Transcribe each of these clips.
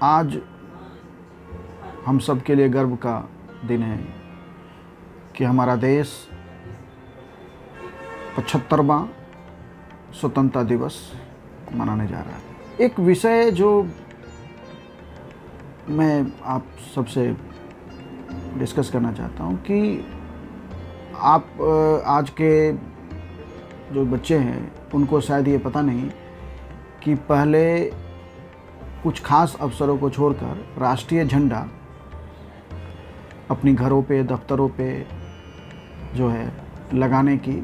आज हम सब के लिए गर्व का दिन है कि हमारा देश 75वां स्वतंत्रता दिवस मनाने जा रहा है। एक विषय जो मैं आप सबसे डिस्कस करना चाहता हूँ कि आप आज के जो बच्चे हैं उनको शायद ये पता नहीं कि पहले कुछ खास अवसरों को छोड़कर राष्ट्रीय झंडा अपनी घरों पे, दफ्तरों पे जो है लगाने की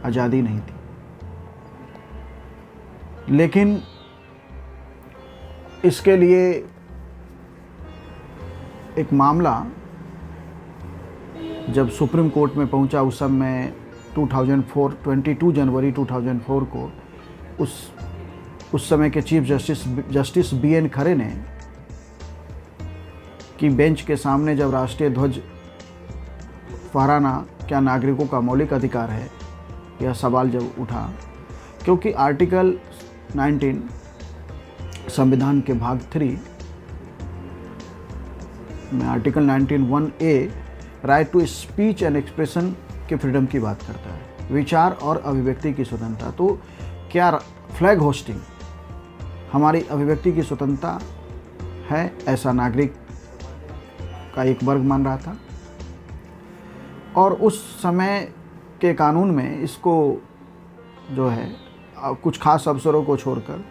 आज़ादी नहीं थी। लेकिन इसके लिए एक मामला जब सुप्रीम कोर्ट में पहुंचा, उस समय 22 जनवरी 2004 को उस समय के चीफ जस्टिस BN खरे ने की बेंच के सामने जब राष्ट्रीय ध्वज फहराना क्या नागरिकों का मौलिक अधिकार है, यह सवाल जब उठा, क्योंकि आर्टिकल 19 संविधान के भाग 3 में article 19(1)(a) right to speech and expression के फ्रीडम की बात करता है, विचार और अभिव्यक्ति की स्वतंत्रता। तो क्या फ्लैग होस्टिंग हमारी अभिव्यक्ति की स्वतंत्रता है, ऐसा नागरिक का एक वर्ग मान रहा था। और उस समय के कानून में इसको जो है कुछ खास अवसरों को छोड़कर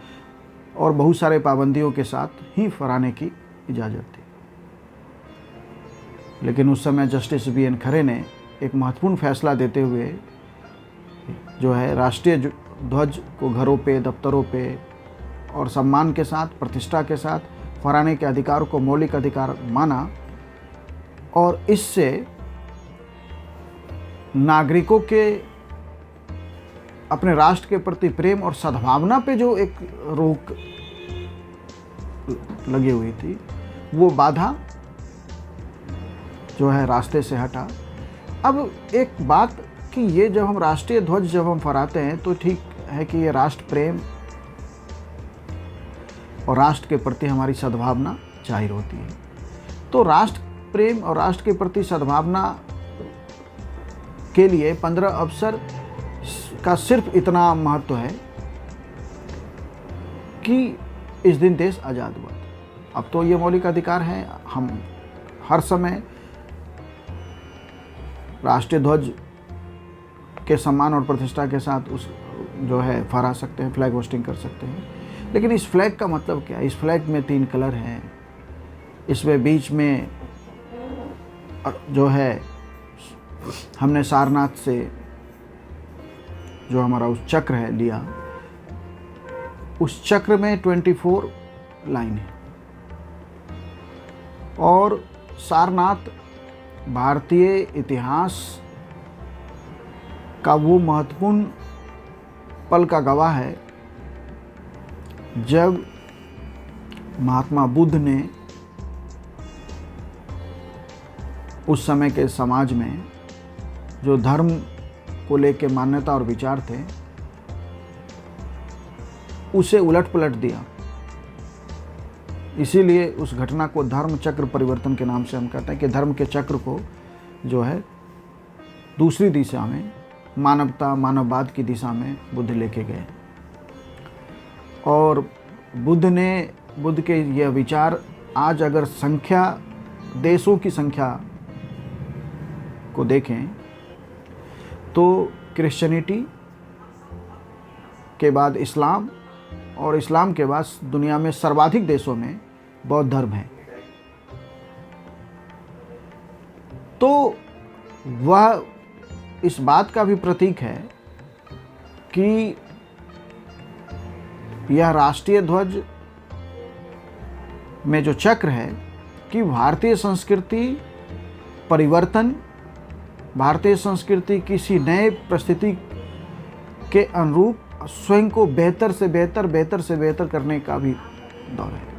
और बहुत सारे पाबंदियों के साथ ही फहराने की इजाज़त थी। लेकिन उस समय जस्टिस BN खरे ने एक महत्वपूर्ण फैसला देते हुए जो है राष्ट्रीय ध्वज को घरों पे, दफ्तरों पे और सम्मान के साथ, प्रतिष्ठा के साथ फहराने के अधिकार को मौलिक अधिकार माना, और इससे नागरिकों के अपने राष्ट्र के प्रति प्रेम और सद्भावना पे जो एक रोक लगी हुई थी, वो बाधा जो है रास्ते से हटा। अब एक बात कि ये जब हम राष्ट्रीय ध्वज जब हम फहराते हैं तो ठीक है कि ये राष्ट्र प्रेम और राष्ट्र के प्रति हमारी सद्भावना जाहिर होती है। तो राष्ट्र प्रेम और राष्ट्र के प्रति सद्भावना के लिए 15 अवसर का सिर्फ इतना महत्व है कि इस दिन देश आज़ाद हुआ था। अब तो ये मौलिक अधिकार है, हम हर समय राष्ट्रीय ध्वज के सम्मान और प्रतिष्ठा के साथ उस जो है फहरा सकते हैं, फ्लैग होस्टिंग कर सकते हैं। लेकिन इस फ्लैग का मतलब क्या है? इस फ्लैग में 3 कलर हैं। इसमें बीच में जो है हमने सारनाथ से जो हमारा उस चक्र है लिया, उस चक्र में 24 लाइन है। और सारनाथ भारतीय इतिहास का वो महत्वपूर्ण पल का गवाह है जब महात्मा बुद्ध ने उस समय के समाज में जो धर्म को लेके मान्यता और विचार थे, उसे उलट पलट दिया। इसीलिए उस घटना को धर्म चक्र परिवर्तन के नाम से हम कहते हैं कि धर्म के चक्र को जो है दूसरी दिशा में, मानवता, मानववाद की दिशा में बुद्ध लेके गए। और बुद्ध के यह विचार आज अगर देशों की संख्या को देखें तो क्रिश्चियनिटी के बाद इस्लाम, और इस्लाम के बाद दुनिया में सर्वाधिक देशों में बौद्ध धर्म है। तो वह इस बात का भी प्रतीक है कि यह राष्ट्रीय ध्वज में जो चक्र है कि भारतीय संस्कृति परिवर्तन, भारतीय संस्कृति किसी नए परिस्थिति के अनुरूप स्वयं को बेहतर से बेहतर करने का भी दौर है।